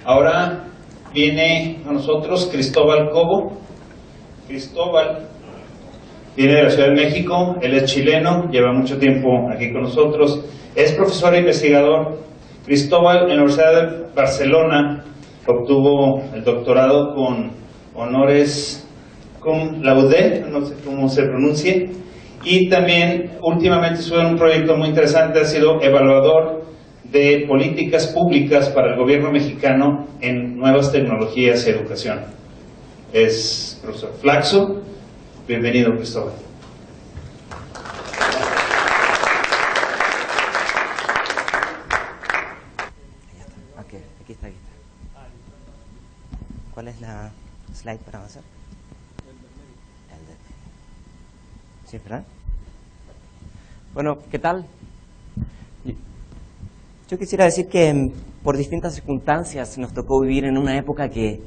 Ahora viene a nosotros Cristóbal Cobo. Cristóbal viene de la Ciudad de México, él es chileno, lleva mucho tiempo aquí con nosotros, es profesor e investigador. Cristóbal en la Universidad de Barcelona obtuvo el doctorado con honores cum laude, no sé cómo se pronuncie, y también últimamente estuvo en un proyecto muy interesante, ha sido evaluador de políticas públicas para el gobierno mexicano en nuevas tecnologías y educación. Es profesor Flaxo. Bienvenido, Cristóbal. Okay, aquí está. ¿Cuál es la slide para avanzar? El del medio. ¿Sí, verdad? Bueno, ¿qué tal? Yo quisiera decir que por distintas circunstancias nos tocó vivir en una época que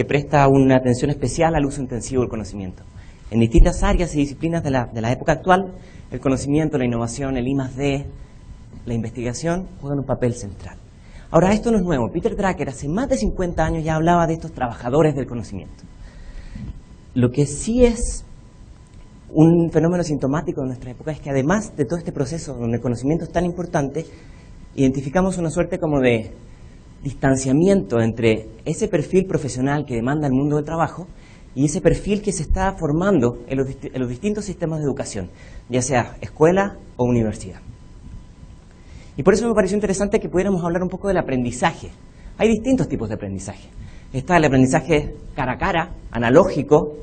presta una atención especial al uso intensivo del conocimiento. En distintas áreas y disciplinas de la época actual, el conocimiento, la innovación, el I+D, la investigación juegan un papel central. Ahora, esto no es nuevo. Peter Drucker hace más de 50 años ya hablaba de estos trabajadores del conocimiento. Lo que sí es un fenómeno sintomático de nuestra época es que además de todo este proceso donde el conocimiento es tan importante, identificamos una suerte como de distanciamiento entre ese perfil profesional que demanda el mundo del trabajo y ese perfil que se está formando en los distintos sistemas de educación, ya sea escuela o universidad. Y por eso me pareció interesante que pudiéramos hablar un poco del aprendizaje. Hay distintos tipos de aprendizaje. Está el aprendizaje cara a cara, analógico,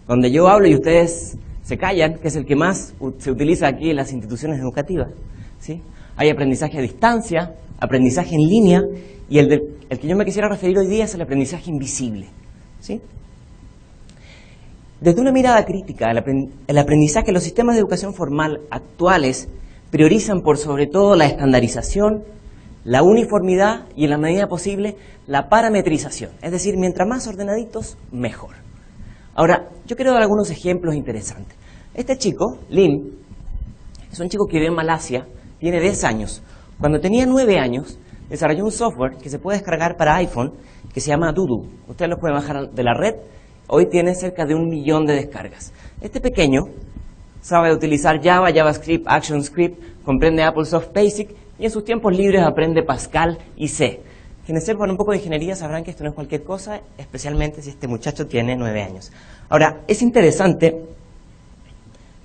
donde yo hablo y ustedes se callan, que es el que más se utiliza aquí en las instituciones educativas, ¿sí? Hay aprendizaje a distancia, aprendizaje en línea, y el que yo me quisiera referir hoy día es el aprendizaje invisible, ¿sí? Desde una mirada crítica, el aprendizaje, los sistemas de educación formal actuales priorizan por sobre todo la estandarización, la uniformidad y en la medida posible la parametrización. Es decir, mientras más ordenaditos, mejor. Ahora, yo quiero dar algunos ejemplos interesantes. Este chico, Lim, es un chico que vive en Malasia, tiene 10 años. Cuando tenía 9 años, desarrolló un software que se puede descargar para iPhone que se llama Doodle. Ustedes lo pueden bajar de la red. Hoy tiene cerca de 1 millón de descargas. Este pequeño sabe utilizar Java, JavaScript, ActionScript, comprende AppleSoft Basic y en sus tiempos libres aprende Pascal y C. Quienes sepan un poco de ingeniería sabrán que esto no es cualquier cosa, especialmente si este muchacho tiene 9 años. Ahora, es interesante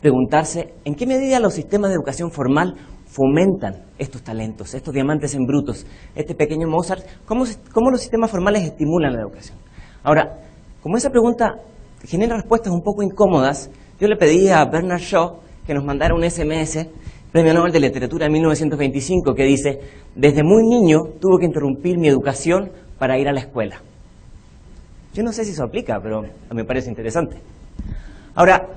preguntarse en qué medida los sistemas de educación formal fomentan estos talentos, estos diamantes en brutos, este pequeño Mozart, cómo los sistemas formales estimulan la educación. Ahora, como esa pregunta genera respuestas un poco incómodas, yo le pedí a Bernard Shaw que nos mandara un SMS, Premio Nobel de Literatura de 1925, que dice: desde muy niño tuve que interrumpir mi educación para ir a la escuela. Yo no sé si eso aplica, pero me parece interesante. Ahora,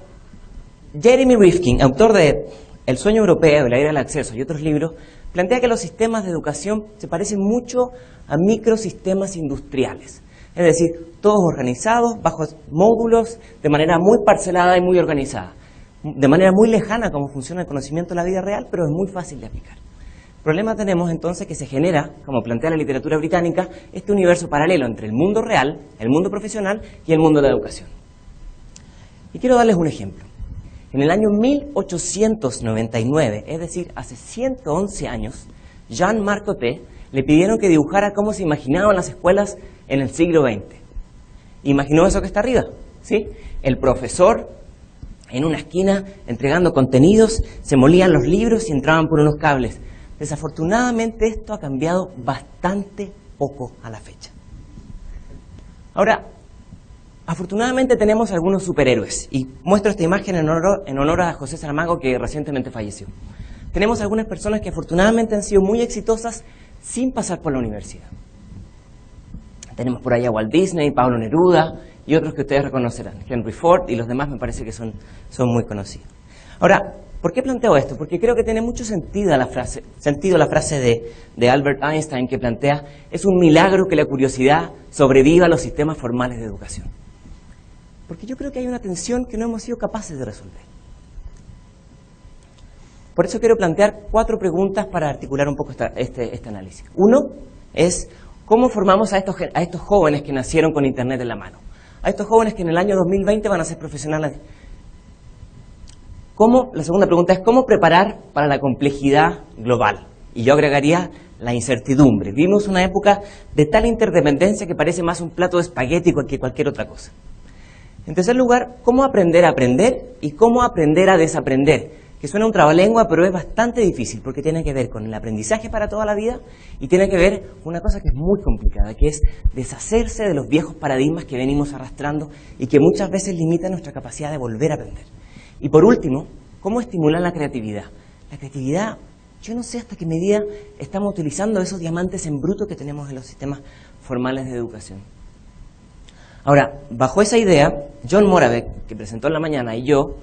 Jeremy Rifkin, autor de El sueño europeo, La era del acceso y otros libros, plantea que los sistemas de educación se parecen mucho a microsistemas industriales. Es decir, todos organizados, bajo módulos, de manera muy parcelada y muy organizada. De manera muy lejana como funciona el conocimiento en la vida real, pero es muy fácil de aplicar. El problema tenemos entonces que se genera, como plantea la literatura británica, este universo paralelo entre el mundo real, el mundo profesional y el mundo de la educación. Y quiero darles un ejemplo. En el año 1899, es decir, hace 111 años, Jean-Marc Coté le pidieron que dibujara cómo se imaginaban las escuelas en el siglo XX. ¿Imaginó eso que está arriba? ¿Sí? El profesor en una esquina entregando contenidos, se molían los libros y entraban por unos cables. Desafortunadamente esto ha cambiado bastante poco a la fecha. Ahora, afortunadamente tenemos algunos superhéroes y muestro esta imagen en honor a José Saramago, que recientemente falleció. Tenemos algunas personas que afortunadamente han sido muy exitosas sin pasar por la universidad. Tenemos por ahí a Walt Disney, Pablo Neruda y otros que ustedes reconocerán, Henry Ford, y los demás me parece que son muy conocidos. Ahora, ¿por qué planteo esto? Porque creo que tiene mucho sentido la frase de Albert Einstein, que plantea: es un milagro que la curiosidad sobreviva a los sistemas formales de educación. Porque yo creo que hay una tensión que no hemos sido capaces de resolver. Por eso quiero plantear 4 preguntas para articular un poco este análisis. Uno es: ¿Cómo formamos a estos jóvenes que nacieron con Internet en la mano? A estos jóvenes que en el año 2020 van a ser profesionales. La segunda pregunta es, ¿cómo preparar para la complejidad global? Y yo agregaría la incertidumbre. Vivimos una época de tal interdependencia que parece más un plato de espagueti que cualquier otra cosa. En tercer lugar, ¿cómo aprender a aprender y cómo aprender a desaprender? Que suena un trabalengua, pero es bastante difícil porque tiene que ver con el aprendizaje para toda la vida y tiene que ver con una cosa que es muy complicada, que es deshacerse de los viejos paradigmas que venimos arrastrando y que muchas veces limitan nuestra capacidad de volver a aprender. Y por último, ¿cómo estimular la creatividad? La creatividad, yo no sé hasta qué medida estamos utilizando esos diamantes en bruto que tenemos en los sistemas formales de educación. Ahora, bajo esa idea, John Moravec, que presentó en la mañana, y yo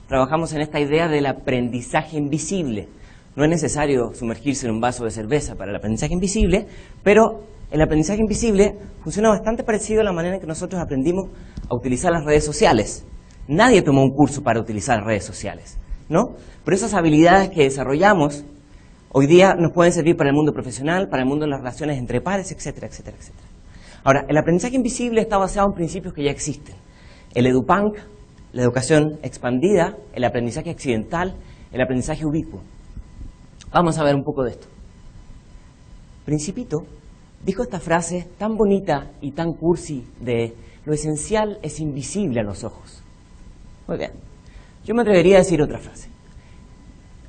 trabajamos en esta idea del aprendizaje invisible. No es necesario sumergirse en un vaso de cerveza para el aprendizaje invisible, pero el aprendizaje invisible funciona bastante parecido a la manera en que nosotros aprendimos a utilizar las redes sociales. Nadie tomó un curso para utilizar redes sociales, ¿no? Pero esas habilidades que desarrollamos hoy día nos pueden servir para el mundo profesional, para el mundo de las relaciones entre pares, etcétera, etcétera, etcétera. Ahora, el aprendizaje invisible está basado en principios que ya existen. El EduPunk, la educación expandida, el aprendizaje accidental, el aprendizaje ubicuo. Vamos a ver un poco de esto. Principito dijo esta frase tan bonita y tan cursi de lo esencial es invisible a los ojos. Muy bien. Yo me atrevería a decir otra frase.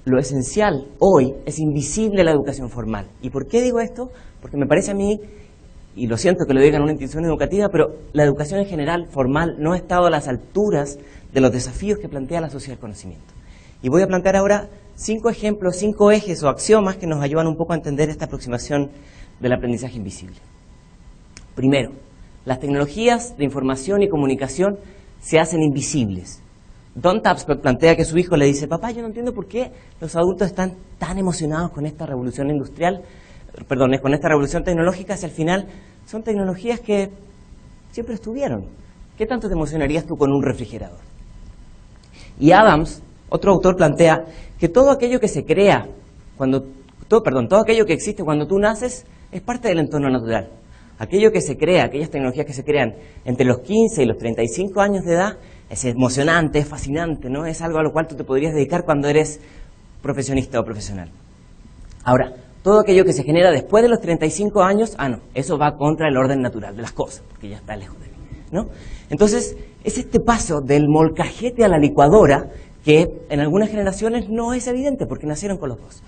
Lo esencial hoy es invisible a la educación formal. ¿Y por qué digo esto? Porque me parece a mí, y lo siento que lo diga en una institución educativa, pero la educación en general formal no ha estado a las alturas de los desafíos que plantea la sociedad del conocimiento. Y voy a plantear ahora 5 ejemplos, 5 ejes o axiomas que nos ayudan un poco a entender esta aproximación del aprendizaje invisible. Primero, las tecnologías de información y comunicación se hacen invisibles. Don Tapscott plantea que su hijo le dice, papá, yo no entiendo por qué los adultos están tan emocionados con esta revolución industrial, con esta revolución tecnológica, si al final son tecnologías que siempre estuvieron. ¿Qué tanto te emocionarías tú con un refrigerador? Y Adams, otro autor, plantea que todo aquello que se crea, todo aquello que existe cuando tú naces, es parte del entorno natural. Aquello que se crea, aquellas tecnologías que se crean entre los 15 y los 35 años de edad, es emocionante, es fascinante, ¿no? Es algo a lo cual tú te podrías dedicar cuando eres profesionista o profesional. Ahora, todo aquello que se genera después de los 35 años, no, eso va contra el orden natural de las cosas, porque ya está lejos de mí, ¿no? Entonces, es este paso del molcajete a la licuadora que en algunas generaciones no es evidente, porque nacieron con los dos.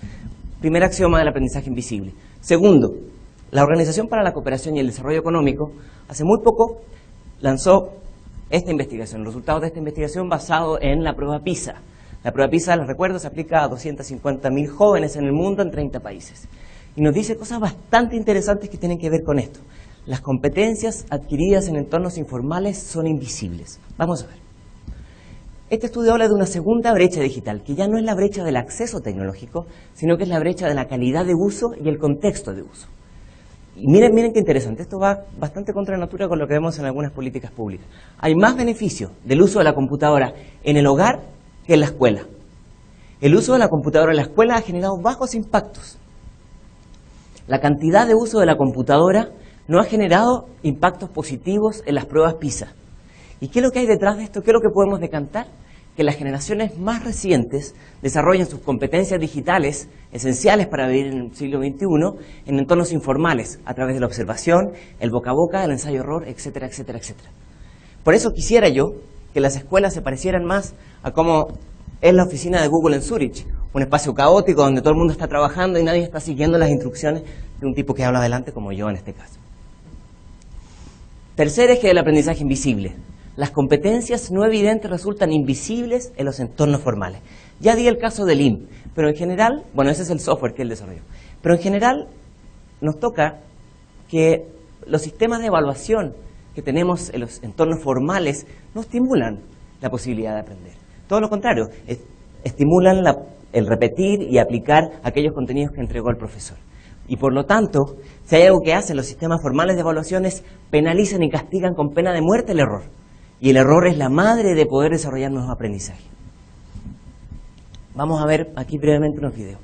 Primer axioma del aprendizaje invisible. Segundo, la Organización para la Cooperación y el Desarrollo Económico, hace muy poco, lanzó esta investigación, los resultados de esta investigación basado en la prueba PISA. La prueba PISA, les recuerdo, se aplica a 250.000 jóvenes en el mundo en 30 países. Y nos dice cosas bastante interesantes que tienen que ver con esto. Las competencias adquiridas en entornos informales son invisibles. Vamos a ver. Este estudio habla de una segunda brecha digital, que ya no es la brecha del acceso tecnológico, sino que es la brecha de la calidad de uso y el contexto de uso. Y miren qué interesante, esto va bastante contra natura con lo que vemos en algunas políticas públicas. Hay más beneficio del uso de la computadora en el hogar que en la escuela. El uso de la computadora en la escuela ha generado bajos impactos. La cantidad de uso de la computadora no ha generado impactos positivos en las pruebas PISA. ¿Y qué es lo que hay detrás de esto? ¿Qué es lo que podemos decantar? Que las generaciones más recientes desarrollan sus competencias digitales esenciales para vivir en el siglo XXI en entornos informales, a través de la observación, el boca a boca, el ensayo-error, etcétera, etcétera, etcétera. Por eso quisiera yo que las escuelas se parecieran más a cómo es la oficina de Google en Zurich, un espacio caótico donde todo el mundo está trabajando y nadie está siguiendo las instrucciones de un tipo que habla adelante como yo en este caso. Tercer eje del aprendizaje invisible. Las competencias no evidentes resultan invisibles en los entornos formales. Ya di el caso del IM, pero en general, bueno, ese es el software que él desarrolló, pero en general nos toca que los sistemas de evaluación que tenemos en los entornos formales no estimulan la posibilidad de aprender. Todo lo contrario, estimulan el repetir y aplicar aquellos contenidos que entregó el profesor. Y por lo tanto, si hay algo que hacen los sistemas formales de evaluación es penalizan y castigan con pena de muerte el error. Y el error es la madre de poder desarrollar nuevos aprendizajes. Vamos a ver aquí brevemente unos videos.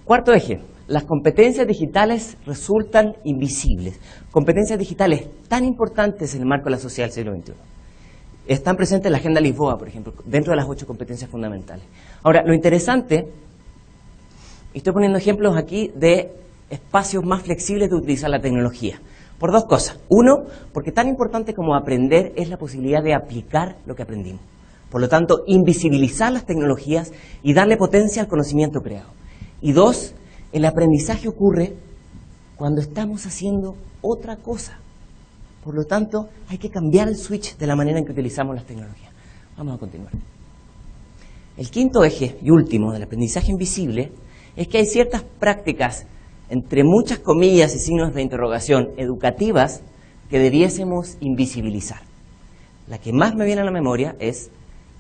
Cuarto eje, las competencias digitales resultan invisibles. Competencias digitales tan importantes en el marco de la sociedad del siglo XXI. Están presentes en la Agenda Lisboa, por ejemplo, dentro de las 8 competencias fundamentales. Ahora, lo interesante, y estoy poniendo ejemplos aquí de espacios más flexibles de utilizar la tecnología, por 2 cosas. Uno, porque tan importante como aprender es la posibilidad de aplicar lo que aprendimos. Por lo tanto, invisibilizar las tecnologías y darle potencia al conocimiento creado. Y 2, el aprendizaje ocurre cuando estamos haciendo otra cosa. Por lo tanto, hay que cambiar el switch de la manera en que utilizamos las tecnologías. Vamos a continuar. El quinto eje y último del aprendizaje invisible es que hay ciertas prácticas, entre muchas comillas y signos de interrogación, educativas, que debiésemos invisibilizar. La que más me viene a la memoria es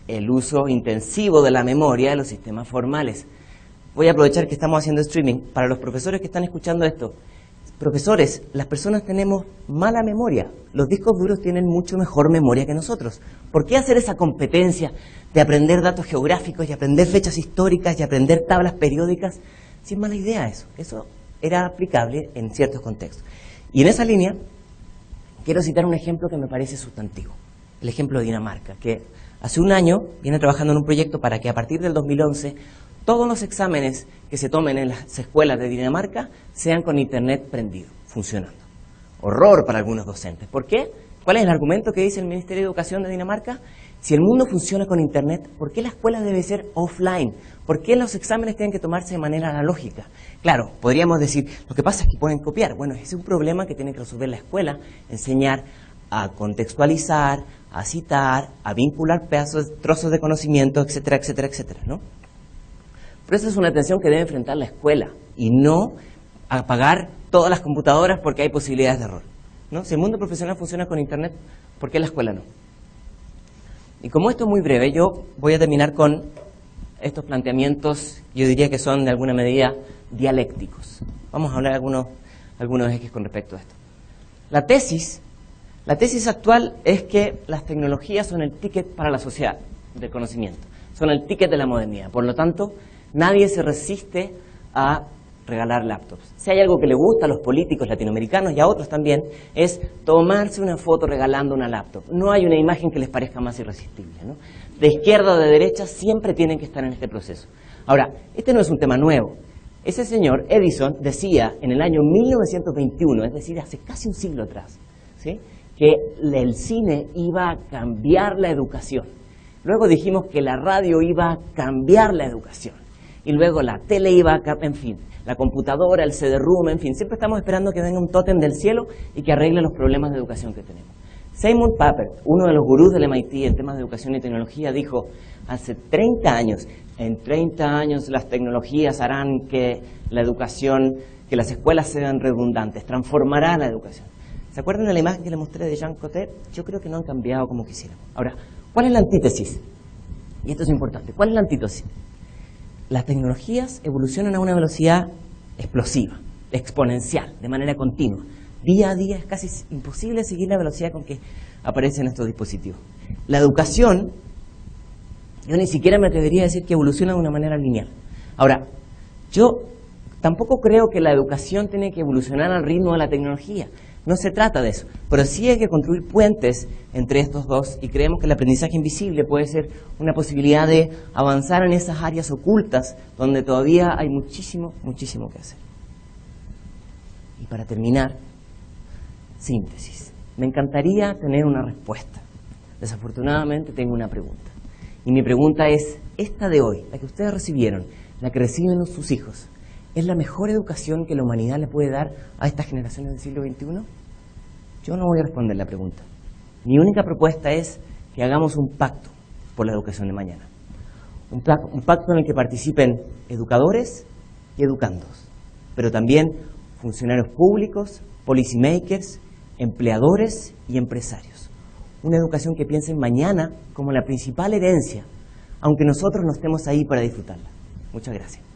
el uso intensivo de la memoria de los sistemas formales. Voy a aprovechar que estamos haciendo streaming. Para los profesores que están escuchando esto, profesores, las personas tenemos mala memoria. Los discos duros tienen mucho mejor memoria que nosotros. ¿Por qué hacer esa competencia de aprender datos geográficos y aprender fechas históricas y aprender tablas periódicas? Si es mala idea eso. Eso era aplicable en ciertos contextos. Y en esa línea, quiero citar un ejemplo que me parece sustantivo. El ejemplo de Dinamarca, que hace un año viene trabajando en un proyecto para que a partir del 2011 todos los exámenes que se tomen en las escuelas de Dinamarca sean con Internet prendido, funcionando. Horror para algunos docentes. ¿Por qué? ¿Cuál es el argumento que dice el Ministerio de Educación de Dinamarca? Si el mundo funciona con Internet, ¿por qué la escuela debe ser offline? ¿Por qué los exámenes tienen que tomarse de manera analógica? Claro, podríamos decir, lo que pasa es que pueden copiar. Bueno, ese es un problema que tiene que resolver la escuela, enseñar a contextualizar, a citar, a vincular trozos de conocimiento, etcétera, etcétera, etcétera, ¿no? Pero esa es una tensión que debe enfrentar la escuela y no apagar todas las computadoras porque hay posibilidades de error, ¿no? Si el mundo profesional funciona con Internet, ¿por qué la escuela no? Y como esto es muy breve, yo voy a terminar con estos planteamientos, yo diría que son de alguna medida dialécticos. Vamos a hablar de algunos ejes con respecto a esto. La tesis actual es que las tecnologías son el ticket para la sociedad del conocimiento, son el ticket de la modernidad. Por lo tanto, nadie se resiste a regalar laptops. Si hay algo que le gusta a los políticos latinoamericanos y a otros también, es tomarse una foto regalando una laptop. No hay una imagen que les parezca más irresistible, ¿no? De izquierda o de derecha siempre tienen que estar en este proceso. Ahora, este no es un tema nuevo. Ese señor Edison decía en el año 1921, es decir, hace casi un siglo atrás, ¿sí?, que el cine iba a cambiar la educación. Luego dijimos que la radio iba a cambiar la educación. Y luego la tele iba a cambiar, en fin, la computadora, el CD-ROOM, en fin. Siempre estamos esperando que venga un tótem del cielo y que arregle los problemas de educación que tenemos. Seymour Papert, uno de los gurús del MIT en temas de educación y tecnología, dijo hace 30 años, en 30 años las tecnologías harán que la educación, que las escuelas sean redundantes, transformará la educación. ¿Se acuerdan de la imagen que les mostré de Jean Cotter? Yo creo que no han cambiado como quisiéramos. Ahora, ¿cuál es la antítesis? Y esto es importante. ¿Cuál es la antítesis? Las tecnologías evolucionan a una velocidad explosiva, exponencial, de manera continua. Día a día es casi imposible seguir la velocidad con que aparecen estos dispositivos. La educación, yo ni siquiera me atrevería a decir que evoluciona de una manera lineal. Ahora, yo tampoco creo que la educación tiene que evolucionar al ritmo de la tecnología. No se trata de eso, pero sí hay que construir puentes entre estos dos y creemos que el aprendizaje invisible puede ser una posibilidad de avanzar en esas áreas ocultas donde todavía hay muchísimo, muchísimo que hacer. Y para terminar, síntesis. Me encantaría tener una respuesta. Desafortunadamente tengo una pregunta. Y mi pregunta es, esta de hoy, la que ustedes recibieron, la que reciben sus hijos, ¿es la mejor educación que la humanidad le puede dar a estas generaciones del siglo XXI? Yo no voy a responder la pregunta. Mi única propuesta es que hagamos un pacto por la educación de mañana. Un pacto en el que participen educadores y educandos, pero también funcionarios públicos, policymakers, empleadores y empresarios. Una educación que piense en mañana como la principal herencia, aunque nosotros no estemos ahí para disfrutarla. Muchas gracias.